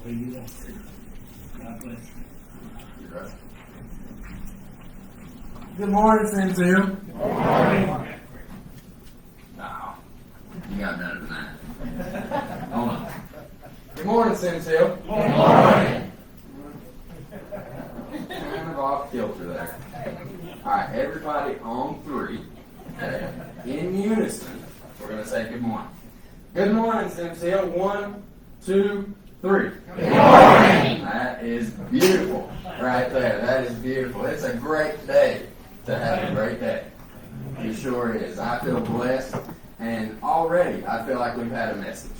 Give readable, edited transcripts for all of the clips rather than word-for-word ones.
God bless you. You're right. Good morning, Sincere. Good morning. No, you got better than that. Hold on. Good morning, Sincere. Good morning. Kind of off kilter there. All right, everybody on three. Okay. In unison, we're going to say good morning. Good morning, Sincere. 1, 2, 3. Good morning. That is beautiful right there. That is beautiful. It's a great day to have a great day. It sure is. I feel blessed, and already I feel like we've had a message.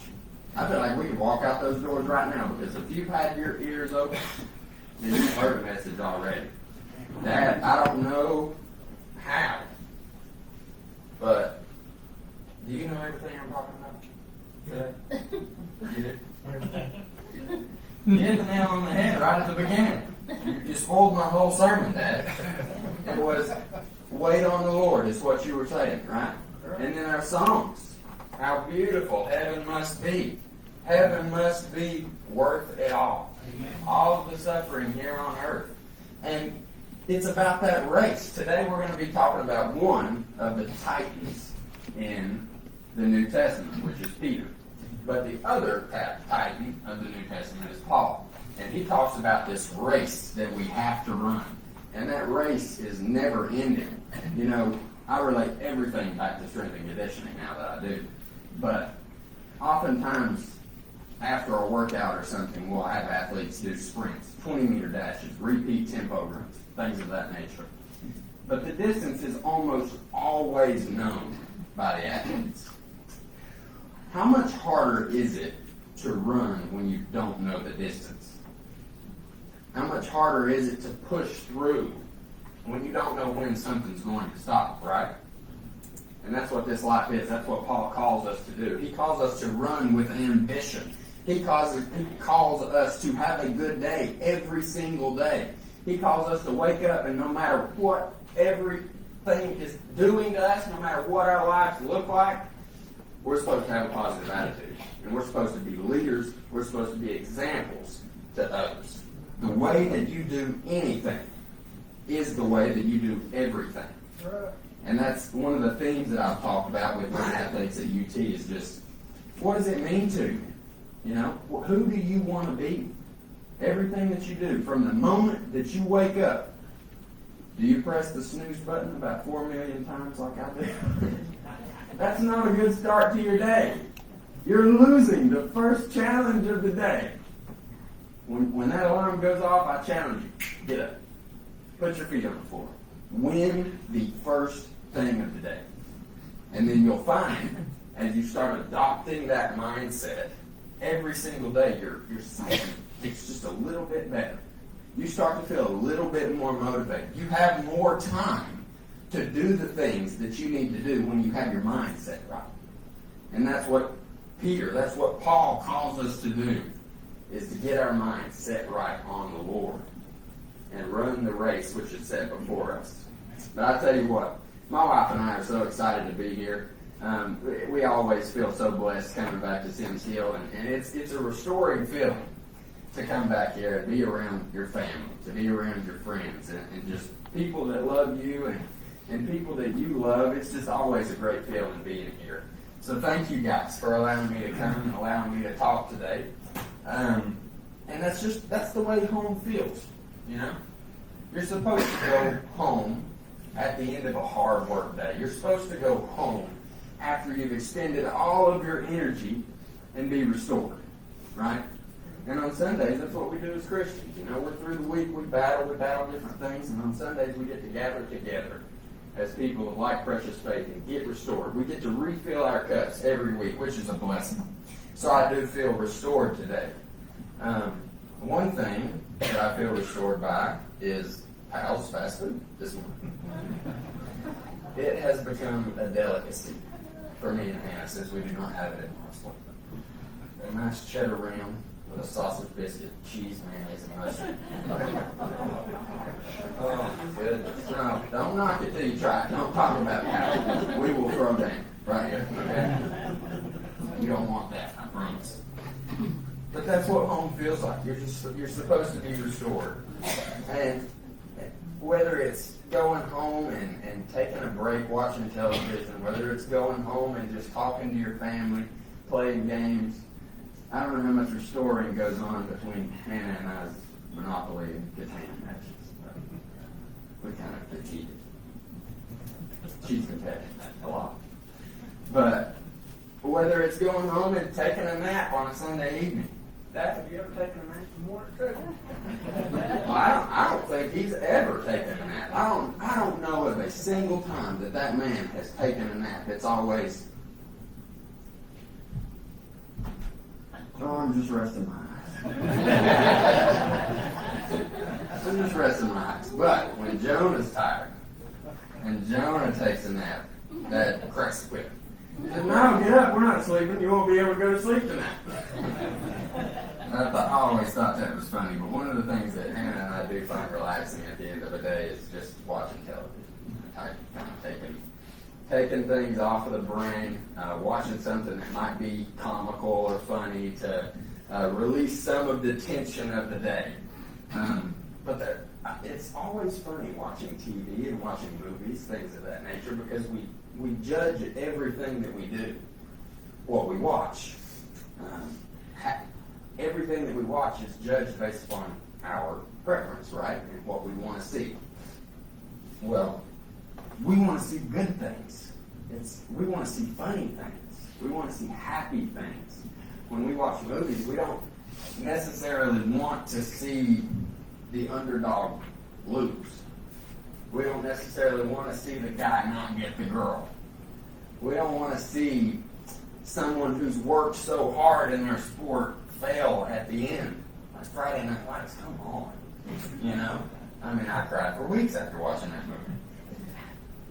I feel like we can walk out those doors right now, because if you've had your ears open, then you've heard a message already. That, I don't know how, but do you know everything I'm talking about today? You do? You hit the nail on the head right at the beginning. You spoiled my whole sermon, Dad. It was, wait on the Lord is what you were saying, right? And then our songs. How beautiful heaven must be. Heaven must be worth it all. All of the suffering here on earth. And it's about that race. Today we're going to be talking about one of the titans in the New Testament, which is Peter. But the other titan of the New Testament is Paul. And he talks about this race that we have to run. And that race is never ending. You know, I relate everything back to strength and conditioning now that I do. But oftentimes, after a workout or something, we'll have athletes do sprints, 20-meter dashes, repeat tempo runs, things of that nature. But the distance is almost always known by the athletes. How much harder is it to run when you don't know the distance? How much harder is it to push through when you don't know when something's going to stop, right? And that's what this life is. That's what Paul calls us to do. He calls us to run with ambition. He calls us to have a good day every single day. He calls us to wake up, and no matter what everything is doing to us, no matter what our lives look like, we're supposed to have a positive attitude. And we're supposed to be leaders. We're supposed to be examples to others. The way that you do anything is the way that you do everything. And that's one of the themes that I've talked about with my athletes at UT is just, what does it mean to you? You know, who do you want to be? Everything that you do, from the moment that you wake up, do you press the snooze button about 4 million times like I do? That's not a good start to your day. You're losing the first challenge of the day. When that alarm goes off, I challenge you. Get up. Put your feet on the floor. Win the first thing of the day. And then you'll find, as you start adopting that mindset, every single day your psyche gets just a little bit better. You start to feel a little bit more motivated. You have more time to do the things that you need to do when you have your mind set right. And that's what Paul calls us to do, is to get our mind set right on the Lord and run the race which is set before us. But I tell you what, my wife and I are so excited to be here. We always feel so blessed coming back to Sims Hill, and it's a restoring feeling to come back here and be around your family, to be around your friends, and just people that love you and people that you love. It's just always a great feeling being here. So thank you guys for allowing me to come and allowing me to talk today. And that's the way home feels, you know? You're supposed to go home at the end of a hard work day. You're supposed to go home after you've expended all of your energy and be restored, right? And on Sundays, that's what we do as Christians. You know, we're through the week, we battle different things, and on Sundays we get to gather together as people of like precious faith and get restored. We get to refill our cups every week, which is a blessing. So I do feel restored today. One thing that I feel restored by is Pal's fast food this morning. It has become a delicacy for me and Hannah since we do not have it at Marshall. A nice cheddar ram with a sausage biscuit, cheese, mayonnaise, and mustard. Oh, good. No, don't knock it till you try it. Don't talk about Pal. We will throw down right here. Okay? You don't want that, I promise. But that's what home feels like. You're supposed to be restored. And whether it's going home and taking a break watching television, whether it's going home and just talking to your family, playing games, I don't know how much restoring goes on between Hannah and I's Monopoly and Catan matches. But we kind of cheated. She's competitive a lot. But whether it's going home and taking a nap on a Sunday evening. Dad, have you ever taken a nap from work too? Well, I don't think he's ever taken a nap. I don't know of a single time that man has taken a nap. It's always, oh, I'm just resting my eyes. I'm just resting my eyes. But when Jonah's tired and Jonah takes a nap, that cracks the whip. He said, no, get up, we're not sleeping. You won't be able to go to sleep tonight. I always thought that was funny, but one of the things that Hannah and I do find relaxing at the end of the day is just watching television. Kind of taking things off of the brain, watching something that might be comical or funny to release some of the tension of the day. But it's always funny watching TV and watching movies, things of that nature, because we judge everything that we do, what we watch. Everything that we watch is judged based upon our preference, right? And what we want to see. Well, we want to see good things. We want to see funny things. We want to see happy things. When we watch movies, we don't necessarily want to see the underdog lose. We don't necessarily want to see the guy not get the girl. We don't want to see someone who's worked so hard in their sport fail at the end. Like Friday Night Lights, come on. You know? I mean, I cried for weeks after watching that movie.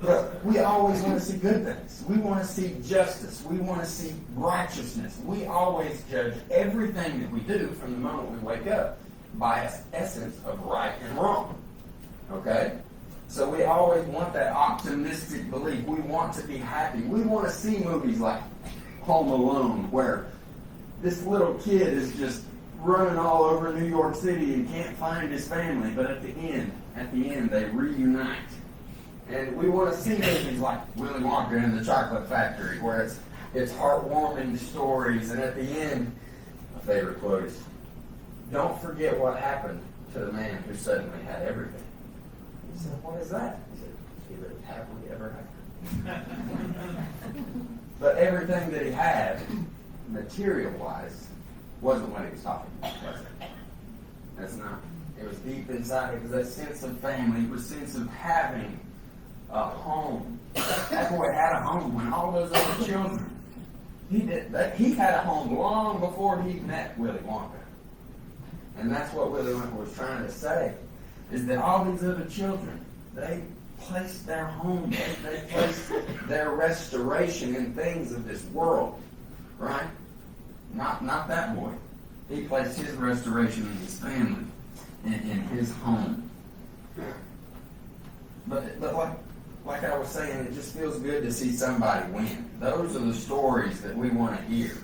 But we always want to see good things. We want to see justice. We want to see righteousness. We always judge everything that we do from the moment we wake up by an essence of right and wrong. Okay? So we always want that optimistic belief. We want to be happy. We want to see movies like Home Alone, where this little kid is just running all over New York City and can't find his family, but at the end they reunite. And we want to see movies like Willy Wonka and the Chocolate Factory, where it's heartwarming stories, and at the end, my favorite quote is, "Don't forget what happened to the man who suddenly had everything." He said, "What is that?" He said, "He lived happily ever after." But everything that he had, material-wise, wasn't what he was talking about, was it? That's not. It was deep inside. It was that sense of family. It was a sense of having a home. That boy had a home when all those other children. He had a home long before he met Willy Wonka. And that's what Willy Wonka was trying to say, is that all these other children, they placed their home, they placed their restoration in things of this world, right? Not that boy. He placed his restoration in his family, in his home. But like I was saying, it just feels good to see somebody win. Those are the stories that we want to hear,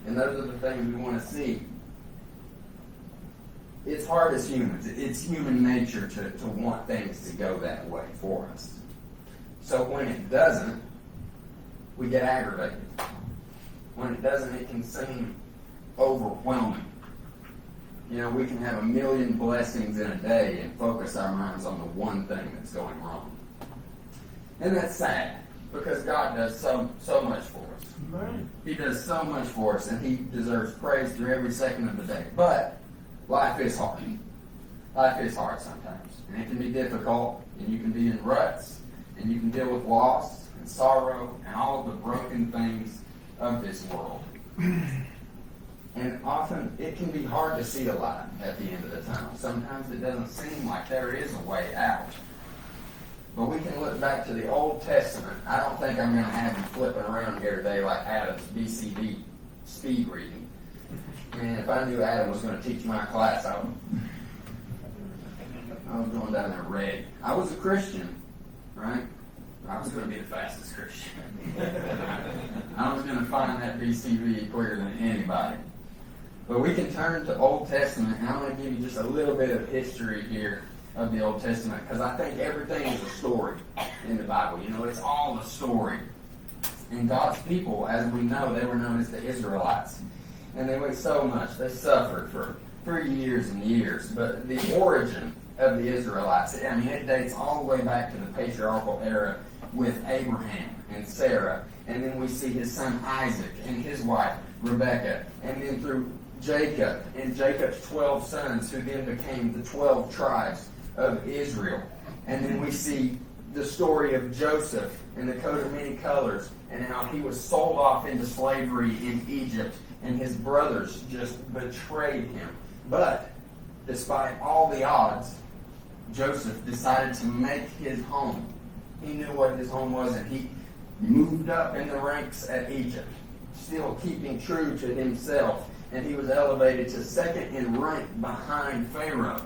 and those are the things we want to see. It's hard as humans. It's human nature to want things to go that way for us. So when it doesn't, we get aggravated. When it doesn't, it can seem overwhelming. You know, we can have a million blessings in a day and focus our minds on the one thing that's going wrong. And that's sad, because God does so much for us. Right. He does so much for us, and He deserves praise through every second of the day. But life is hard. Life is hard sometimes. And it can be difficult, and you can be in ruts, and you can deal with loss and sorrow and all of the broken things of this world. And often it can be hard to see the light at the end of the tunnel. Sometimes it doesn't seem like there is a way out. But we can look back to the Old Testament. I don't think I'm going to have you flipping around here today like Adam's BCD speed reading. And if I knew Adam was going to teach my class, I was going down there ready. I was a Christian, right? I was going to be the fastest Christian. I was going to find that BCD quicker than anybody. But we can turn to Old Testament, and I'm going to give you just a little bit of history here of the Old Testament, because I think everything is a story in the Bible. You know, it's all a story. And God's people, as we know, they were known as the Israelites. And they went so much. They suffered for years and years. But the origin of the Israelites, I mean, it dates all the way back to the patriarchal era with Abraham and Sarah. And then we see his son Isaac and his wife Rebekah. And then through Jacob and Jacob's 12 sons, who then became the 12 tribes of Israel. And then we see the story of Joseph and the coat of many colors, and how he was sold off into slavery in Egypt, and his brothers just betrayed him. But despite all the odds, Joseph decided to make his home. He knew what his home was, and he moved up in the ranks at Egypt, still keeping true to himself. And he was elevated to second in rank behind Pharaoh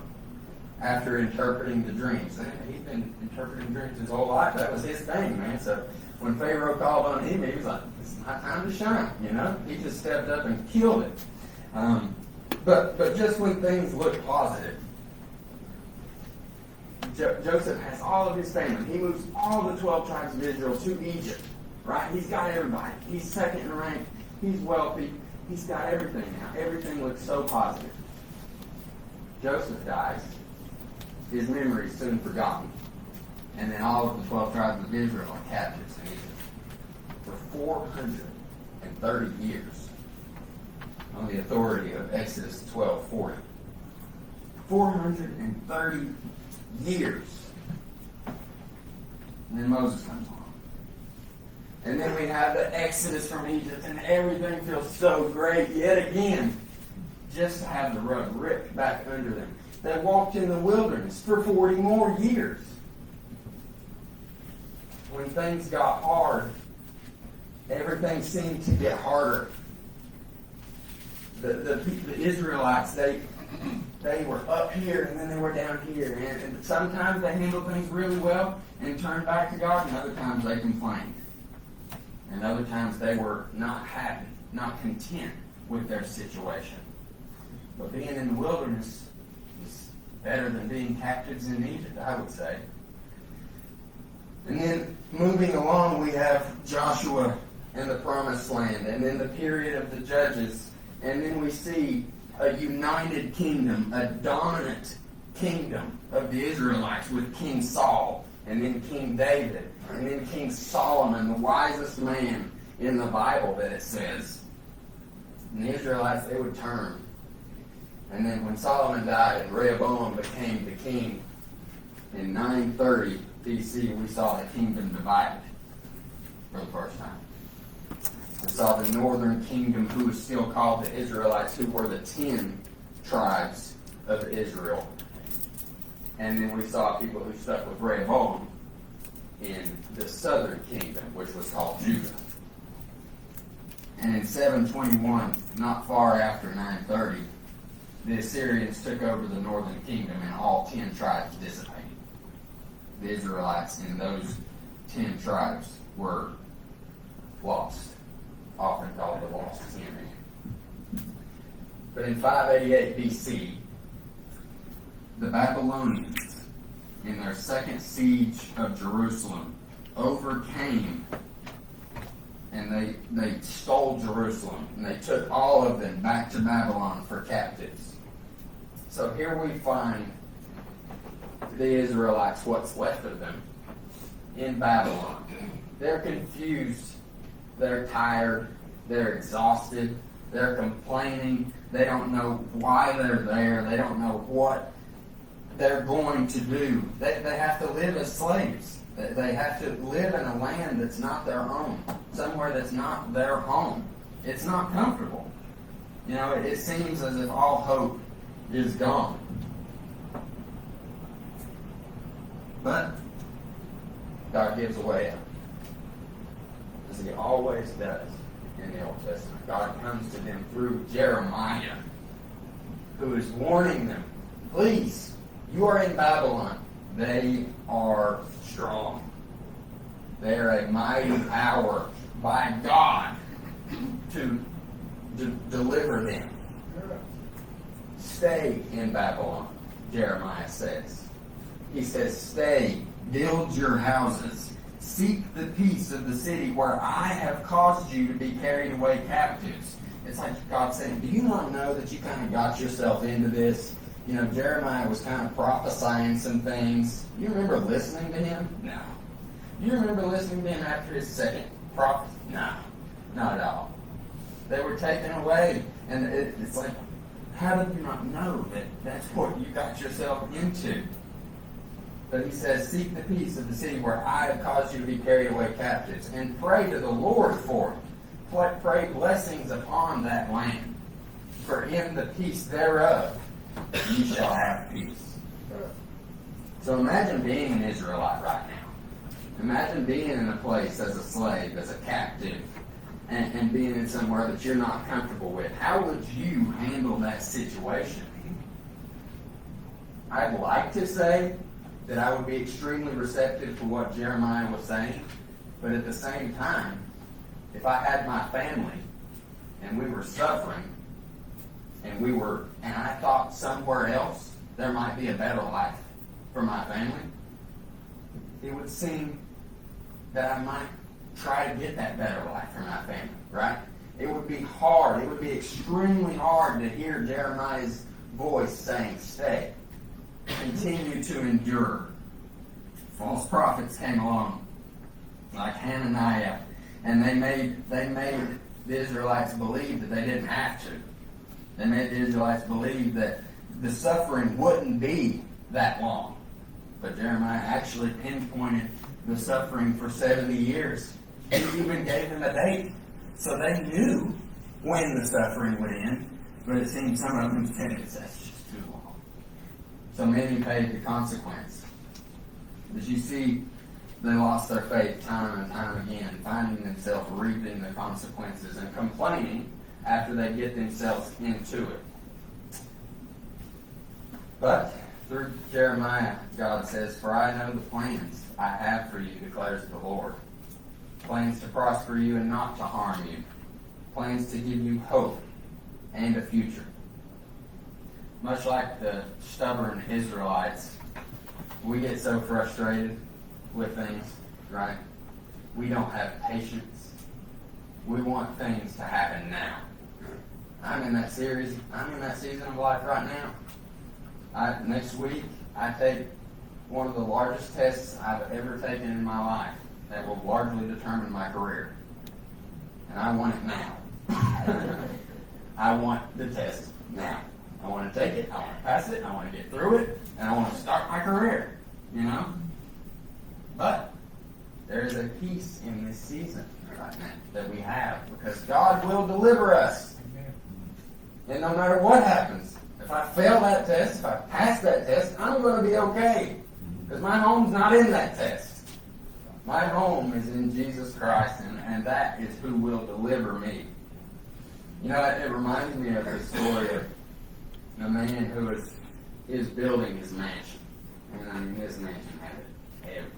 after interpreting the dreams. And he's been interpreting dreams his whole life. That was his thing, man. So when Pharaoh called on him, he was like, it's my time to shine, you know? He just stepped up and killed it. But just when things look positive, Joseph has all of his family. He moves all the 12 tribes of Israel to Egypt, right? He's got everybody. He's second in rank. He's wealthy. He's got everything now. Everything looks so positive. Joseph dies. His memory is soon forgotten. And then all of the 12 tribes of Israel are captives in Egypt for 430 years on the authority of Exodus 12:40. 430 years. And then Moses comes along. And then we have the Exodus from Egypt, and everything feels so great yet again. Just to have the rug ripped back under them. They walked in the wilderness for 40 more years. When things got hard, everything seemed to get harder. The Israelites, they were up here and then they were down here. And sometimes they handled things really well and turned back to God, and other times they complained. And other times they were not happy, not content with their situation. But being in the wilderness is better than being captives in Egypt, I would say. And then moving along, we have Joshua and the Promised Land, and then the period of the Judges. And then we see a united kingdom, a dominant kingdom of the Israelites with King Saul, and then King David, and then King Solomon, the wisest man in the Bible that it says. And the Israelites, they would turn. And then when Solomon died and Rehoboam became the king in 930 BC, we saw the kingdom divided for the first time. We saw the northern kingdom, who was still called the Israelites, who were the 10 tribes of Israel. And then we saw people who stuck with Rehoboam in the southern kingdom, which was called Judah. And in 721, not far after 930, the Assyrians took over the northern kingdom, and all 10 tribes dissipated. The Israelites in those 10 tribes were lost, often called the lost 10. But in 588 BC, the Babylonians, in their second siege of Jerusalem, overcame, and they stole Jerusalem, and they took all of them back to Babylon for captives. So here we find the Israelites, what's left of them, in Babylon. They're confused, they're tired, they're exhausted, they're complaining, they don't know why they're there, they don't know what they're going to do. They have to live as slaves. They have to live in a land that's not their home, somewhere that's not their home. It's not comfortable. You know, it seems as if all hope is gone. But God gives a way out, as He always does in the Old Testament. God comes to them through Jeremiah, who is warning them, please, you are in Babylon. They are strong. They are a mighty power by God to deliver them. stay in Babylon, Jeremiah says. He says, stay, build your houses, seek the peace of the city where I have caused you to be carried away captives. It's like God saying, do you not know that you kind of got yourself into this? You know, Jeremiah was kind of prophesying some things. You remember listening to him? No. You remember listening to him after his second prophecy? No, not at all. They were taken away, and it's like, how did you not know that that's what you got yourself into? But he says, seek the peace of the city where I have caused you to be carried away captives, and pray to the Lord for it. Pray blessings upon that land. For in the peace thereof you shall have peace. So imagine being an Israelite right now. Imagine being in a place as a slave, as a captive, and being in somewhere that you're not comfortable with. How would you handle that situation? I'd like to say that I would be extremely receptive to what Jeremiah was saying, but at the same time, if I had my family and we were suffering and I thought somewhere else there might be a better life for my family, it would seem that I might try to get that better life for my family, right? It would be hard. It would be extremely hard to hear Jeremiah's voice saying, stay. Continue to endure. False prophets came along, like Hananiah, and they made the Israelites believe that they didn't have to. They made the Israelites believe that the suffering wouldn't be that long. But Jeremiah actually pinpointed the suffering for 70 years. He even gave them a date. So they knew when the suffering would end, but it seemed some of them said that's just too long. So many paid the consequence. As you see, they lost their faith time and time again, finding themselves reaping the consequences and complaining after they get themselves into it. But through Jeremiah, God says, for I know the plans I have for you, declares the Lord. Plans to prosper you and not to harm you. Plans to give you hope and a future. Much like the stubborn Israelites, we get so frustrated with things, right? We don't have patience. We want things to happen now. I'm in that season of life right now. Next week, I take one of the largest tests I've ever taken in my life that will largely determine my career. And I want it now. I want the test now. I want to take it, I want to pass it, I want to get through it, and I want to start my career, you know? But there is a peace in this season right now that we have because God will deliver us. And no matter what happens, if I fail that test, if I pass that test, I'm going to be okay. Because my home's not in that test. My home is in Jesus Christ, and that is who will deliver me. You know, it reminds me of the story of a man who is building his mansion. And I mean, this mansion had everything.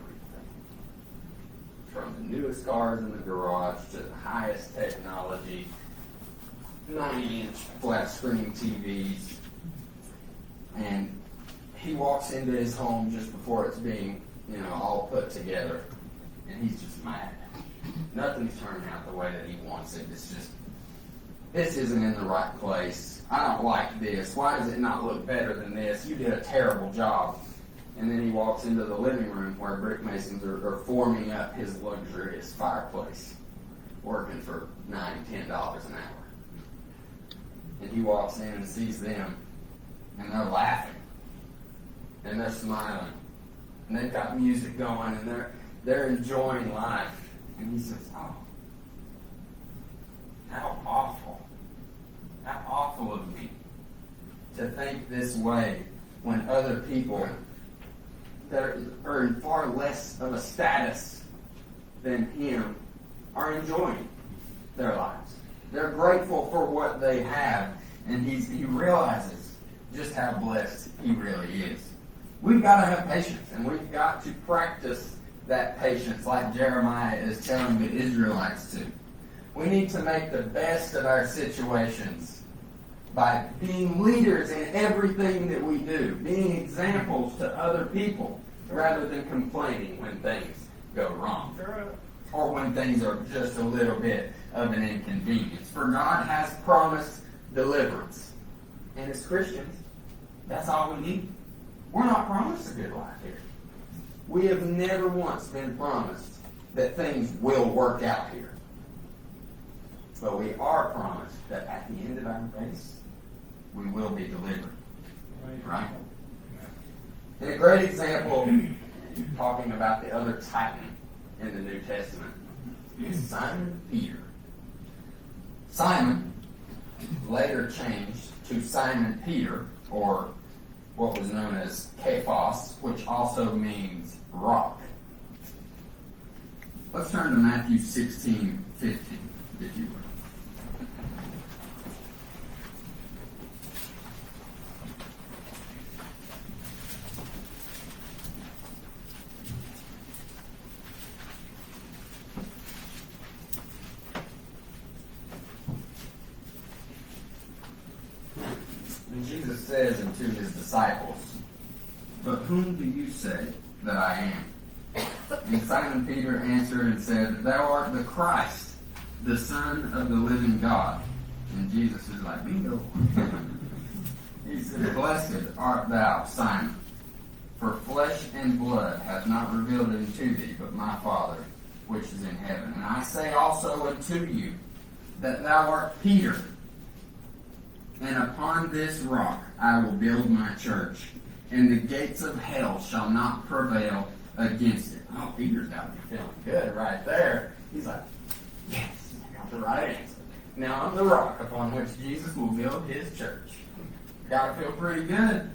From the newest cars in the garage to the highest technology, 90-inch flat screen TVs. And he walks into his home just before it's being, all put together. And he's just mad. Nothing's turning out the way that he wants it. It's just, this isn't in the right place. I don't like this. Why does it not look better than this? You did a terrible job. And then he walks into the living room where brick masons are forming up his luxurious fireplace, working for $9, $10 an hour. And he walks in and sees them, and they're laughing, and they're smiling, and they've got music going, and they're enjoying life. And he says, "Oh, how awful of me to think this way when other people that are in far less of a status than him are enjoying their lives. They're grateful for what they have, and he realizes just how blessed he really is. We've got to have patience, and we've got to practice that patience like Jeremiah is telling the Israelites to. We need to make the best of our situations by being leaders in everything that we do, being examples to other people, rather than complaining when things go wrong, or when things are just a little bit of an inconvenience. For God has promised deliverance. And as Christians, that's all we need. We're not promised a good life here. We have never once been promised that things will work out here. But we are promised that at the end of our race, we will be delivered. Right? And a great example, talking about the other titan in the New Testament, is Simon Peter. Simon later changed to Simon Peter, or what was known as Cephas, which also means rock. Let's turn to Matthew 16:15, if you would. And Jesus says unto his disciples, "But whom do you say that I am?" And Simon Peter answered and said, "Thou art the Christ, the Son of the living God." And Jesus is like, bingo. He said, "Blessed art thou, Simon, for flesh and blood hath not revealed it unto thee, but my Father which is in heaven. And I say also unto you, that thou art Peter, and upon this rock I will build my church, and the gates of hell shall not prevail against it." Oh, Peter's got to be feeling good right there. He's like, yes, I got the right answer. Now I'm the rock upon which Jesus will build his church. Got to feel pretty good.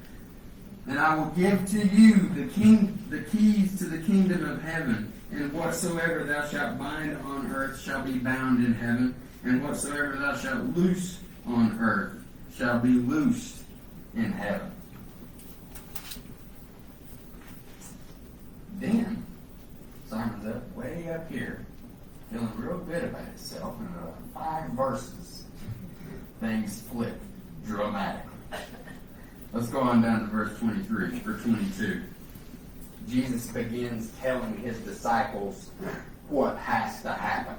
"And I will give to you the keys to the kingdom of heaven, and whatsoever thou shalt bind on earth shall be bound in heaven, and whatsoever thou shalt loose on earth shall be loosed in heaven." Then Simon's up way up here, feeling real good about himself, and in 5 verses, things flip dramatically. Let's go on down to verse 23 or 22. Jesus begins telling his disciples what has to happen.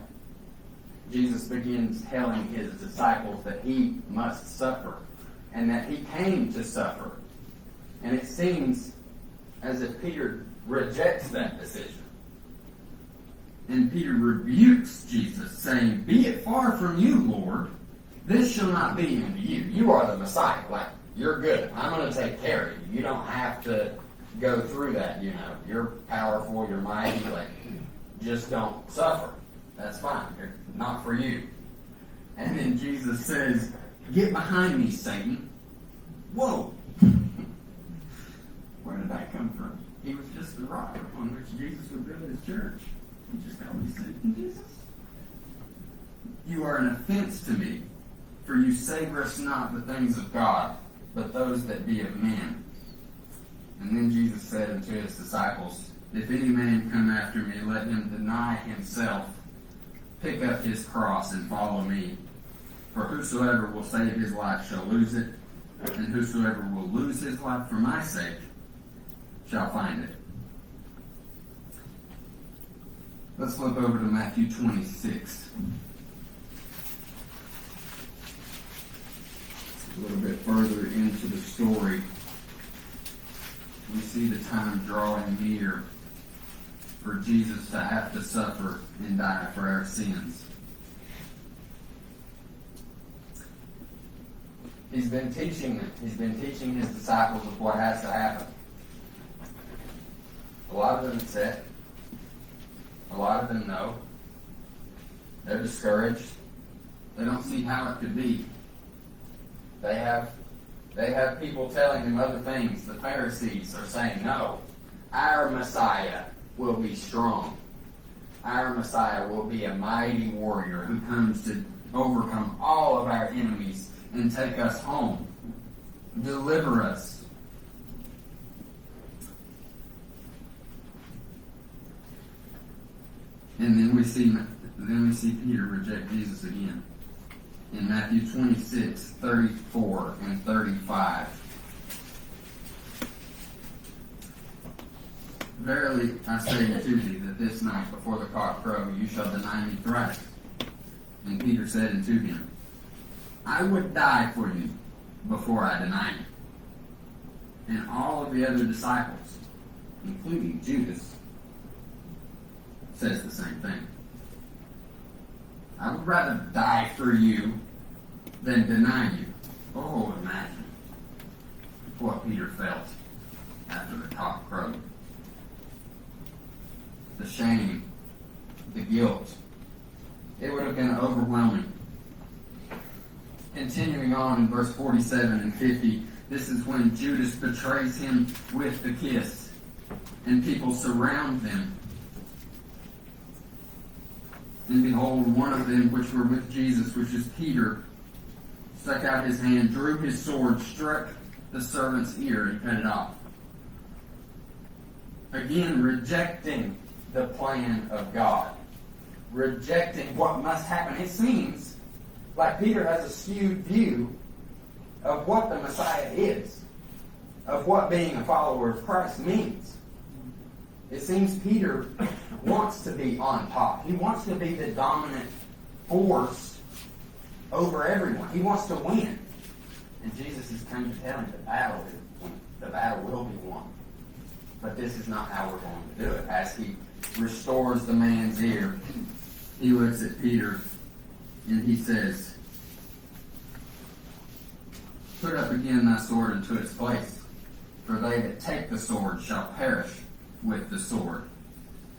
Jesus begins telling his disciples that he must suffer, and that he came to suffer. And it seems as if Peter rejects that decision. And Peter rebukes Jesus, saying, "Be it far from you, Lord. This shall not be unto you. You are the Messiah. Like, you're good. I'm going to take care of you. You don't have to go through that, you know. You're powerful, you're mighty. Like, just don't suffer. That's fine. You're not for you." And then Jesus says, "Get behind me, Satan." Whoa. Where did that come from? He was just the rock upon which Jesus would build his church. He just called me Satan, Jesus. "You are an offense to me, for you savorest not the things of God, but those that be of men." And then Jesus said unto his disciples, "If any man come after me, let him deny himself, pick up his cross, and follow me. For whosoever will save his life shall lose it, and whosoever will lose his life for my sake shall find it." Let's flip over to Matthew 26. A little bit further into the story, we see the time drawing near for Jesus to have to suffer and die for our sins. He's been teaching his disciples of what has to happen. A lot of them accept. A lot of them know. They're discouraged. They don't see how it could be. They have people telling them other things. The Pharisees are saying, "No, our Messiah will be strong. Our Messiah will be a mighty warrior who comes to overcome all of our enemies and take us home, deliver us." And then we see Peter reject Jesus again. in Matthew 26:34-35. Verily I say to thee that this night before the cock crow you shall deny me thrice. And Peter said unto him, I would die for you before I deny you. And all of the other disciples, including Judas, says the same thing. I would rather die for you than deny you. Oh, imagine what Peter felt after the cock crowed. The shame, the guilt. It would have been overwhelming. Continuing on in verse 47 and 50, this is when Judas betrays him with the kiss, and people surround them. And behold, one of them which were with Jesus, which is Peter, stuck out his hand, drew his sword, struck the servant's ear, and cut it off. Again, rejecting the plan of God. Rejecting what must happen. It seems like Peter has a skewed view of what the Messiah is, of what being a follower of Christ means. It seems Peter wants to be on top. He wants to be the dominant force over everyone. He wants to win. And Jesus is trying to tell him the battle will be won. But this is not how we're going to do it. As he restores the man's ear, he looks at Peter and he says, put up again thy sword into its place, for they that take the sword shall perish with the sword.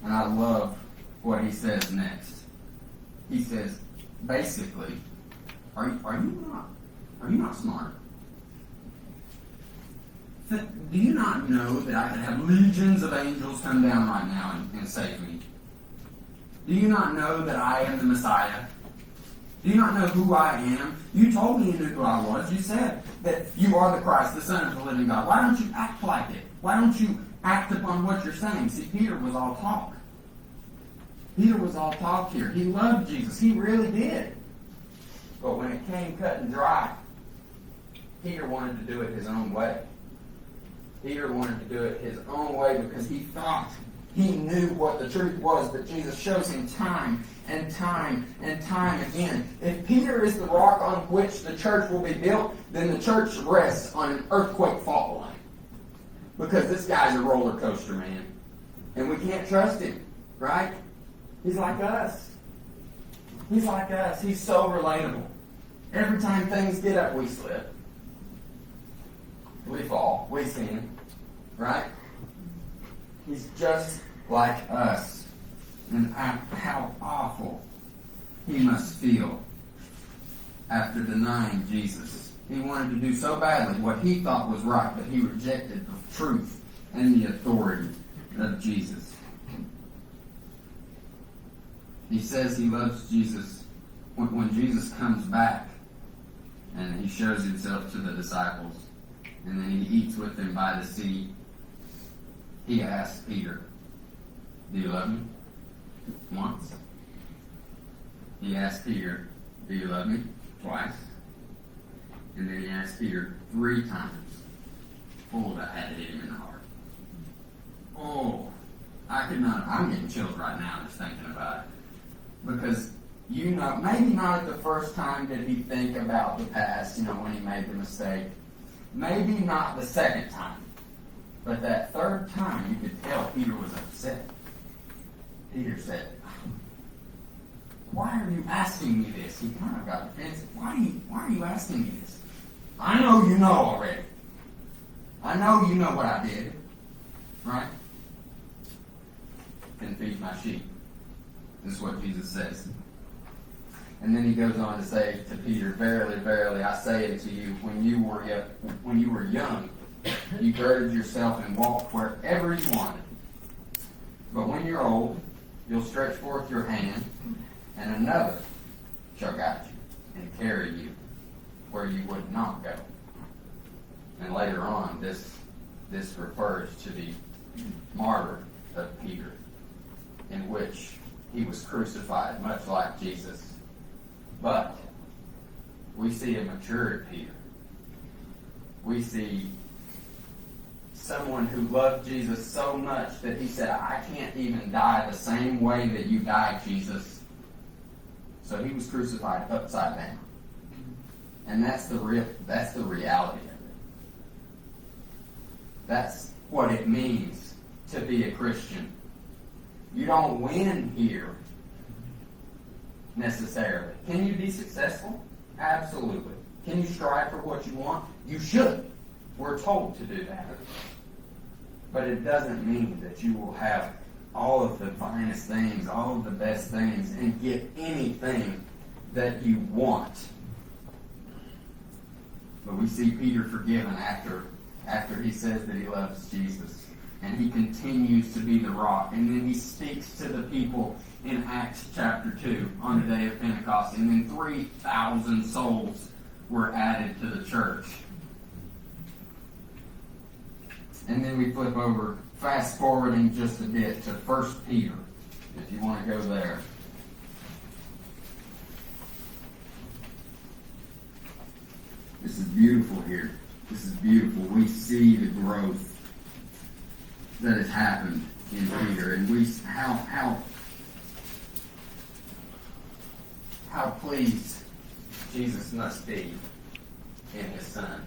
And I love what he says next. He says, basically, are you not smart? Do you not know that I could have legions of angels come down right now and save me? Do you not know that I am the Messiah? Do you not know who I am? You told me you knew who I was. You said that you are the Christ, the Son of the living God. Why don't you act like it? Why don't you act upon what you're saying? See, Peter was all talk. Peter was all talk here. He loved Jesus. He really did. But when it came cut and dry, Peter wanted to do it his own way. Peter wanted to do it his own way because he thought he knew what the truth was, but Jesus shows him time and time and time again. If Peter is the rock on which the church will be built, then the church rests on an earthquake fault line. Because this guy's a roller coaster, man. And we can't trust him, right? He's like us. He's like us. He's so relatable. Every time things get up, we slip. We fall. We sin. Right? He's just like us. And how awful he must feel after denying Jesus. He wanted to do so badly what he thought was right, but he rejected the truth and the authority of Jesus. He says he loves Jesus when Jesus comes back and he shows himself to the disciples and then he eats with them by the sea. He asks Peter, do you love me? Once. He asked Peter, do you love me? Twice. And then he asked Peter 3 times. Oh, that had to hit him in the heart. Oh, I could not. I'm getting chills right now just thinking about it. Because, maybe not at the first time did he think about the past, when he made the mistake. Maybe not the second time. But that third time, you could tell Peter was upset. Peter said, why are you asking me this? He kind of got defensive. Why are you asking me this? I know you know already. I know you know what I did. Right? And feed my sheep. This is what Jesus says. And then he goes on to say to Peter, verily, verily, I say unto you, when you were young, you girded yourself and walked wherever you wanted. But when you're old, you'll stretch forth your hand, and another shall guide you and carry you where you would not go. And later on, this refers to the martyr of Peter, in which he was crucified, much like Jesus. But we see a matured Peter. We see someone who loved Jesus so much that he said, I can't even die the same way that you died, Jesus. So he was crucified upside down. And that's the reality of it. That's what it means to be a Christian. You don't win here necessarily. Can you be successful? Absolutely. Can you strive for what you want? You should. We're told to do that. But it doesn't mean that you will have all of the finest things, all of the best things, and get anything that you want. But we see Peter forgiven after he says that he loves Jesus. And he continues to be the rock. And then he speaks to the people in Acts chapter 2 on the day of Pentecost. And then 3,000 souls were added to the church. And then we flip over, fast forwarding just a bit to 1 Peter, if you want to go there. This is beautiful here. This is beautiful. We see the growth that has happened in Peter, and we how pleased Jesus must be in his Son.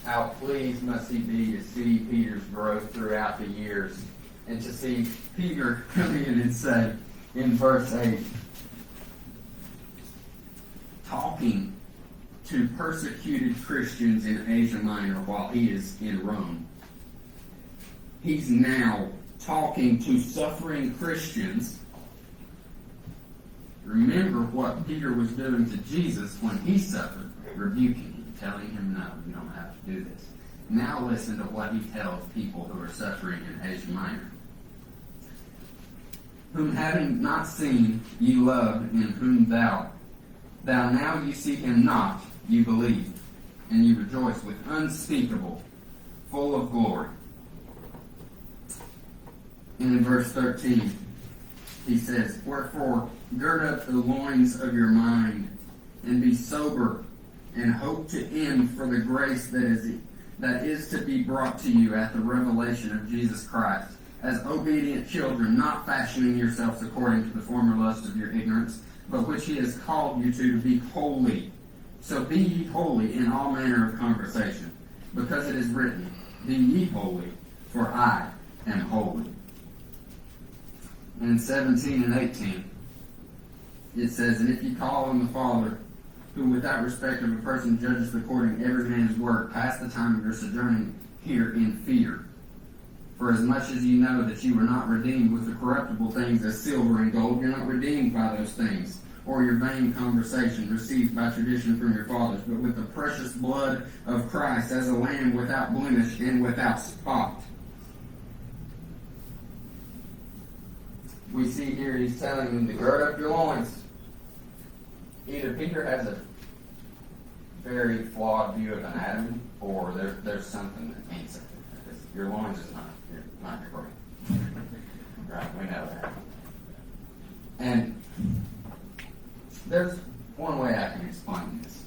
How pleased must he be to see Peter's growth throughout the years, and to see Peter come in and say in verse 8, talking to persecuted Christians in Asia Minor while he is in Rome. He's now talking to suffering Christians. Remember what Peter was doing to Jesus when he suffered, rebuking him, telling him, no, you don't have to do this. Now listen to what he tells people who are suffering in Asia Minor. Whom having not seen, ye loved, in whom thou now you see him not, you believe, and you rejoice with unspeakable, full of glory. And in verse 13, he says, wherefore, gird up the loins of your mind, and be sober, and hope to end for the grace that is to be brought to you at the revelation of Jesus Christ, as obedient children, not fashioning yourselves according to the former lust of your ignorance, but which he has called you to be holy. So be ye holy in all manner of conversation, because it is written, be ye holy, for I am holy. And in 17 and 18, it says, and if ye call on the Father, who without respect of a person judges according to every man's work, pass the time of your sojourning here in fear. For as much as ye know that you were not redeemed with the corruptible things as silver and gold, you're not redeemed by those things, or your vain conversation received by tradition from your fathers, but with the precious blood of Christ as a lamb without blemish and without spot. We see here he's telling them to gird up your loins. Either Peter has a very flawed view of anatomy, or there's something that means something. Because your loins is not your brain. Right, we know that. And there's one way I can explain this.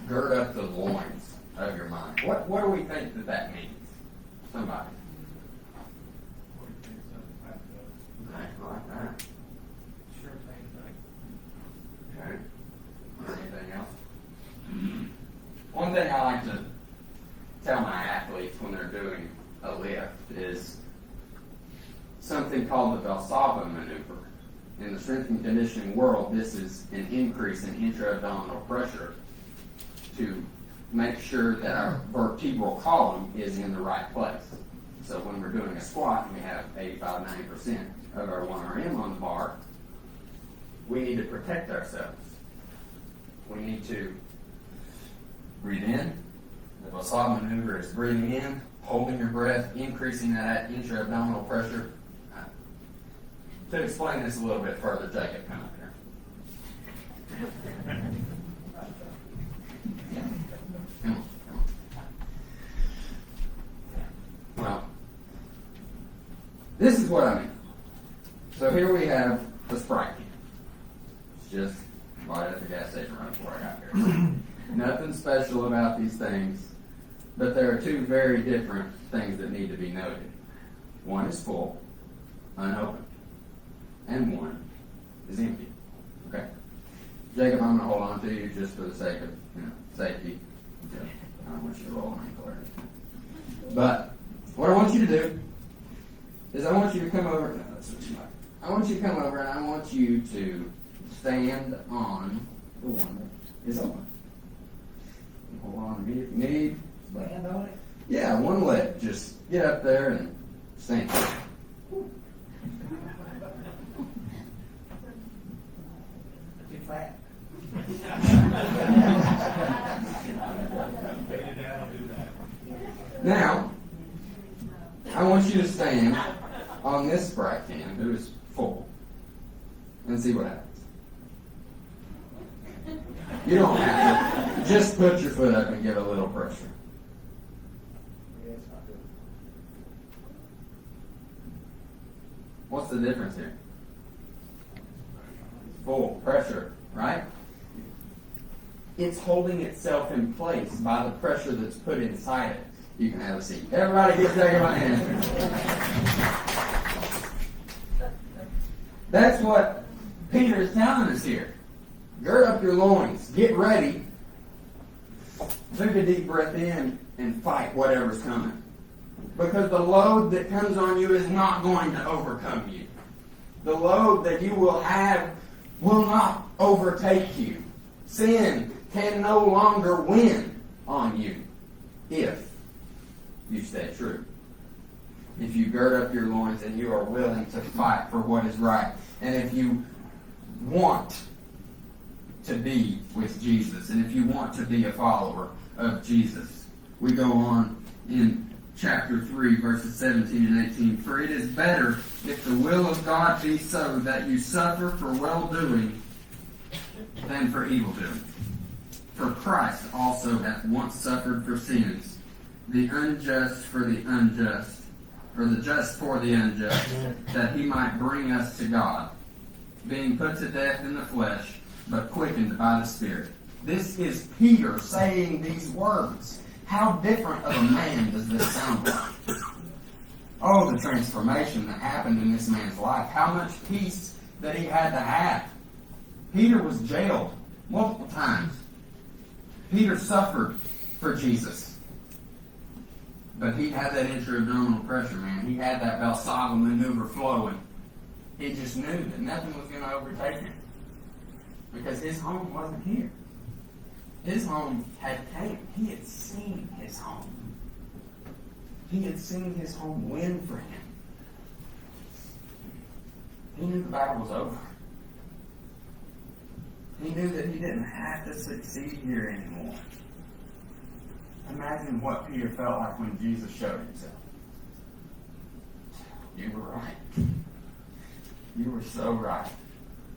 Gird up the loins of your mind. What do we think that means? Somebody. Like that. Sure thing. Okay. Anything else? One thing I like to tell my athletes when they're doing a lift is something called the Valsalva maneuver. In the strength and conditioning world, this is an increase in intra-abdominal pressure to make sure that our vertebral column is in the right place. So when we're doing a squat and we have 85-90% of our 1RM on the bar, we need to protect ourselves. We need to breathe in. The Valsalva maneuver is breathing in, holding your breath, increasing that intra-abdominal pressure. To explain this a little bit further, Jacob, come up here. Come on. Well, this is what I mean. So here we have the Sprite can. It's just right at the gas station right before I got Nothing special about these things, but there are two very different things that need to be noted. One is full, unopened, and one is empty. Okay? Jacob, I'm going to hold on to you just for the sake of safety. I don't want you to roll an ankle or anything. But what I want you to do is I want you to come over. No, that's what you like. I want you to come over and I want you to stand on the one that is open. Hold on to me if you need. Stand on it. Yeah, one leg. Just get up there and stand. Too fat. Now, I want you to stand on this Sprite can, who is full, and see what happens. You don't have to. Just put your foot up and give a little pressure. What's the difference here? Full pressure, right? It's holding itself in place by the pressure that's put inside it. You can have a seat. Everybody get Jacob by hand. That's what Peter is telling us here. Gird up your loins. Get ready. Take a deep breath in and fight whatever's coming. Because the load that comes on you is not going to overcome you. The load that you will have will not overtake you. Sin can no longer win on you if you stay true. If you gird up your loins and you are willing to fight for what is right. And if you want to be with Jesus, and if you want to be a follower of Jesus. We go on in chapter 3, verses 17 and 18. For it is better, if the will of God be so, that you suffer for well-doing than for evil-doing. For Christ also hath once suffered for sins, the unjust for the unjust, or the just for the unjust, that he might bring us to God, being put to death in the flesh, but quickened by the Spirit. This is Peter saying these words. How different of a man does this sound like? Oh, the transformation that happened in this man's life. How much peace that he had to have. Peter was jailed multiple times. Peter suffered for Jesus. But he had that intra-abdominal pressure, man. He had that Valsalva maneuver flowing. He just knew that nothing was going to overtake him. Because his home wasn't here. His home had came. He had seen his home. He had seen his home win for him. He knew the battle was over. He knew that he didn't have to succeed here anymore. Imagine what Peter felt like when Jesus showed himself. You were right. You were so right.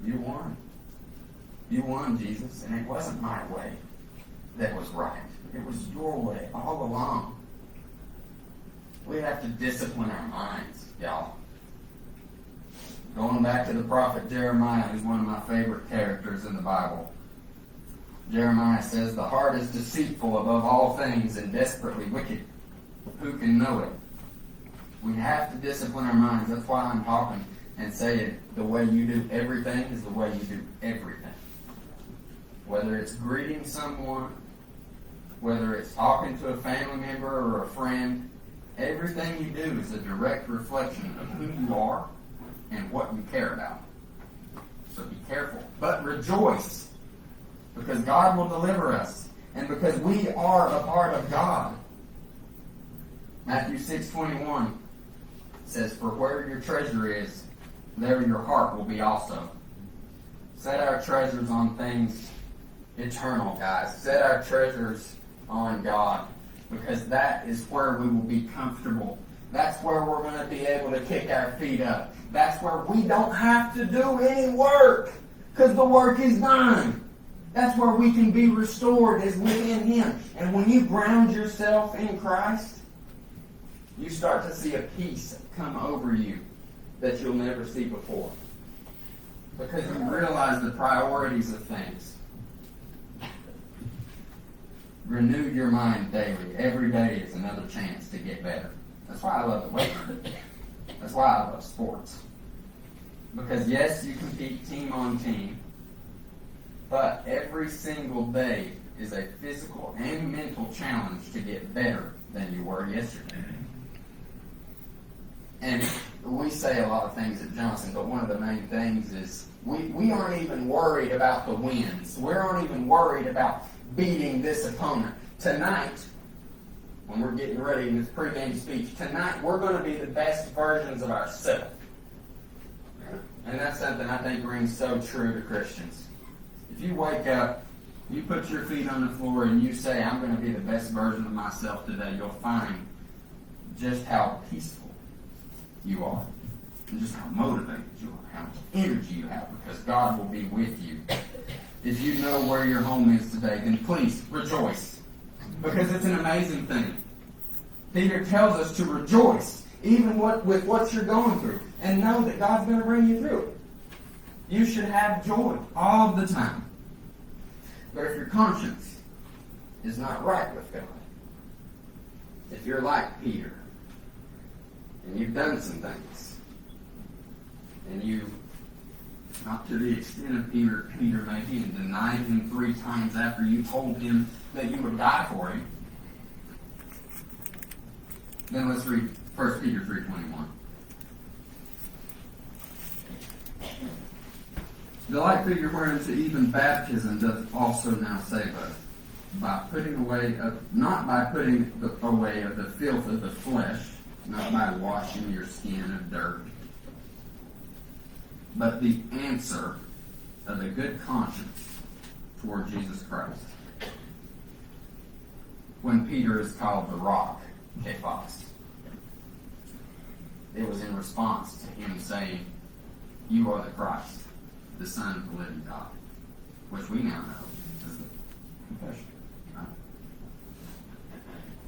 You won. You won, Jesus, and it wasn't my way that was right. It was your way all along. We have to discipline our minds, y'all. Going back to the prophet Jeremiah, who's one of my favorite characters in the Bible. Jeremiah says, the heart is deceitful above all things and desperately wicked. Who can know it? We have to discipline our minds. That's why I'm talking and saying the way you do everything is the way you do everything. Whether it's greeting someone, whether it's talking to a family member or a friend, everything you do is a direct reflection of who you are and what you care about. So be careful. But rejoice, because God will deliver us, and because we are a part of God. Matthew 6:21 says, for where your treasure is, there your heart will be also. Set our treasures on things eternal, guys. Set our treasures on God, because that is where we will be comfortable. That's where we're going to be able to kick our feet up. That's where we don't have to do any work, because the work is done. That's where we can be restored, is within Him. And when you ground yourself in Christ, you start to see a peace come over you that you'll never see before. Because you realize the priorities of things. Renew your mind daily. Every day is another chance to get better. That's why I love the weight room. That's why I love sports. Because yes, you compete team on team, but every single day is a physical and mental challenge to get better than you were yesterday. And we say a lot of things at Johnson, but one of the main things is we aren't even worried about the wins. We aren't even worried about beating this opponent. Tonight, when we're getting ready in this pregame speech, tonight we're going to be the best versions of ourselves. And that's something I think rings so true to Christians. If you wake up, you put your feet on the floor and you say, I'm going to be the best version of myself today, you'll find just how peaceful you are. And just how motivated you are, how much energy you have, because God will be with you. If you know where your home is today, then please rejoice. Because it's an amazing thing. Peter tells us to rejoice, even with what you're going through, and know that God's going to bring you through it. You should have joy all the time. But if your conscience is not right with God, if you're like Peter, and you've done some things, and you, not to the extent of Peter maybe, and denied him 3 times after you told him that you would die for him, then let's read 1 Peter 3:21. The like figure whereunto even baptism doth also now save us, by putting away not by putting away of the filth of the flesh, not by washing your skin of dirt, but the answer of a good conscience toward Jesus Christ. When Peter is called the rock, Kephas, it was in response to him saying, you are the Christ, the Son of the living God, which we now know is the confession. Right?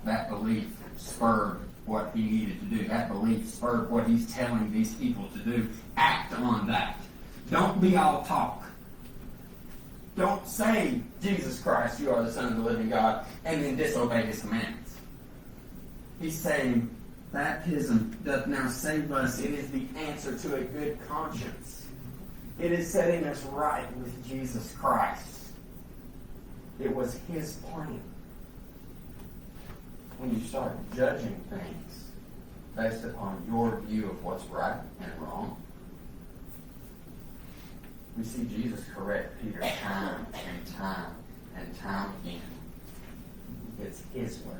That belief spurred what he needed to do. That belief spurred what he's telling these people to do. Act on that. Don't be all talk. Don't say, Jesus Christ, you are the Son of the living God, and then disobey his commandments. He's saying, baptism doth now save us. It is the answer to a good conscience. It is setting us right with Jesus Christ. It was his plan. When you start judging things based upon your view of what's right and wrong, we see Jesus correct Peter time and time and time again. It's his way.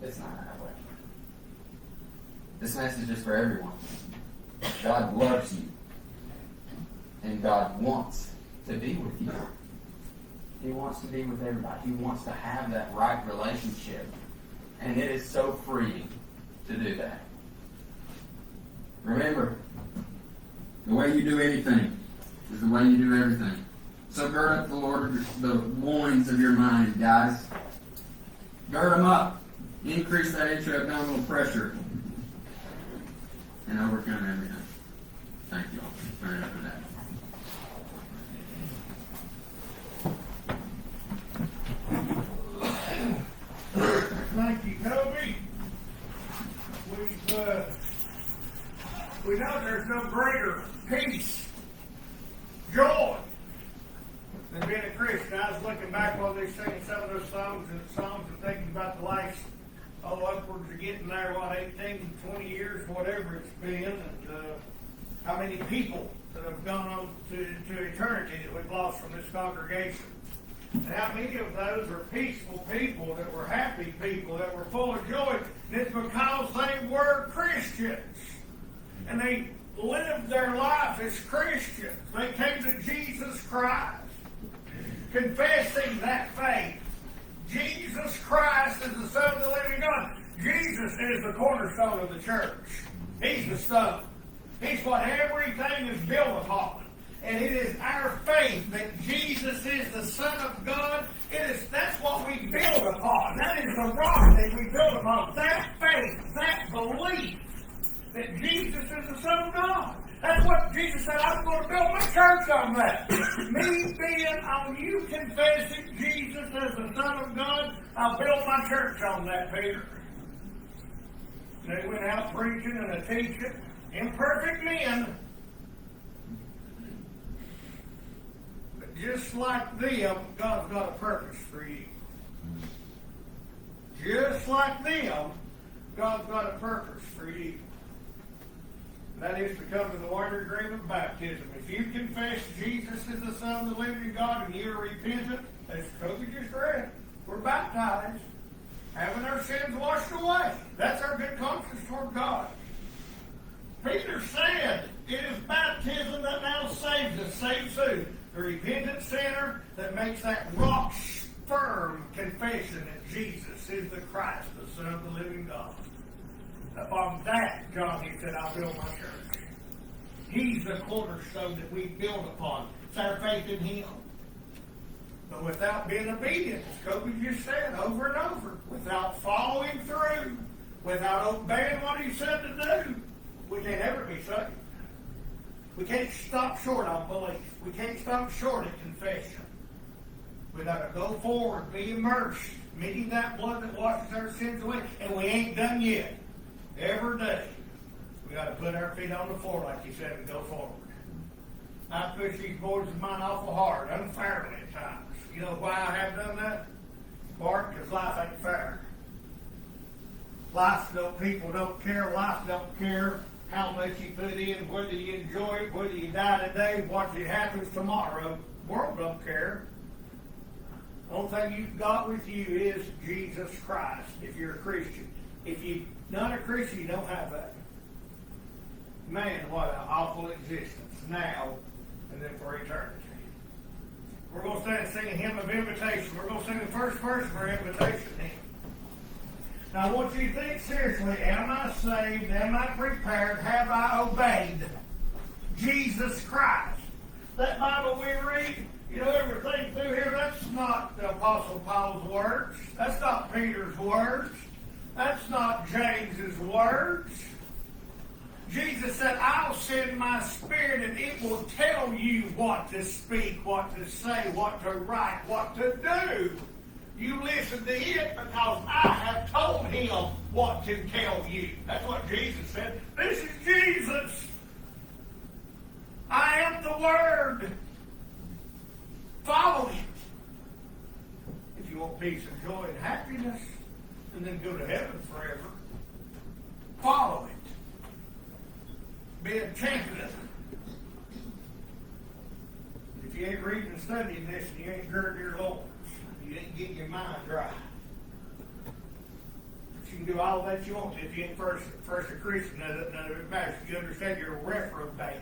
It's not our way. This message is for everyone. God loves you. And God wants to be with you. He wants to be with everybody. He wants to have that right relationship. And it is so freeing to do that. Remember, the way you do anything is the way you do everything. So gird up the loins of your mind, guys. Gird them up. Increase that intra-abdominal pressure. And overcome everything. Thank you all very much for that. Thank you, Coby. We know there's no greater peace, joy than being a Christian. I was looking back while they were singing some of those songs and thinking about the last, upwards of getting there, 18, 20 years, whatever it's been, and how many people that have gone on to eternity that we've lost from this congregation. And how many of those were peaceful people, that were happy people, that were full of joy. And it's because they were Christians. And they lived their life as Christians. They came to Jesus Christ, confessing that faith. Jesus Christ is the Son of the living God. Jesus is the cornerstone of the church. He's the stone. He's what everything is built upon. And it is our faith that Jesus is the Son of God. That's what we build upon. That is the rock that we build upon. That faith, that belief that Jesus is the Son of God. That's what Jesus said. I'm going to build my church on that. Me being on you confessing Jesus as the Son of God, I'll build my church on that, Peter. They went out preaching and teaching. Imperfect men. But just like them, God's got a purpose for you. Just like them, God's got a purpose for you. That is to come to the water agreement of baptism. If you confess Jesus is the Son of the living God and you're repentant, as Coby just read, we're baptized, having our sins washed away. That's our good conscience toward God. Peter said, it is baptism that now saves us. Saves who? The repentant sinner that makes that rock firm confession that Jesus is the Christ, the Son of the living God. Upon that, John, he said, I'll build my church. He's the cornerstone that we build upon. It's our faith in Him. But without being obedient, as Coby just said over and over, without following through, without obeying what He said to do, we can't ever be saved. We can't stop short on belief. We can't stop short at confession. We got to go forward, be immersed, meeting that blood that washes our sins away, and we ain't done yet. Every day, we got to put our feet on the floor, like He said, and go forward. I push these boards of mine awful hard, unfairly at times. You know why I have done that? Bart, because life ain't fair. People don't care. Life don't care how much you put in, whether you enjoy it, whether you die today, what happens tomorrow. The world don't care. The only thing you've got with you is Jesus Christ, if you're a Christian. If you're not a Christian, you don't have that. Man, what an awful existence now and then for eternity. We're going to stand and sing a hymn of invitation. We're going to sing the first verse of our invitation hymn. Now I want you to think seriously, am I saved? Am I prepared? Have I obeyed Jesus Christ? That Bible we read, everything through here, that's not the Apostle Paul's words. That's not Peter's words. That's not James's words. Jesus said, I'll send my Spirit and it will tell you what to speak, what to say, what to write, what to do. You listen to it because I have told Him what to tell you. That's what Jesus said. This is Jesus. I am the Word. Follow it. If you want peace and joy and happiness, and then go to heaven forever, follow it. Be a champion. If you ain't reading and studying this and you ain't girding your loins, you ain't getting your mind dry. But you can do all that you want to. If you ain't first a Christian, none of it matters. If you understand you're a reprobate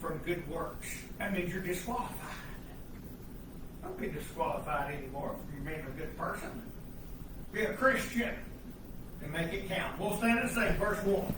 from good works, that means you're disqualified. Don't be disqualified anymore from being a good person. Be a Christian and make it count. We'll stand and sing verse 1.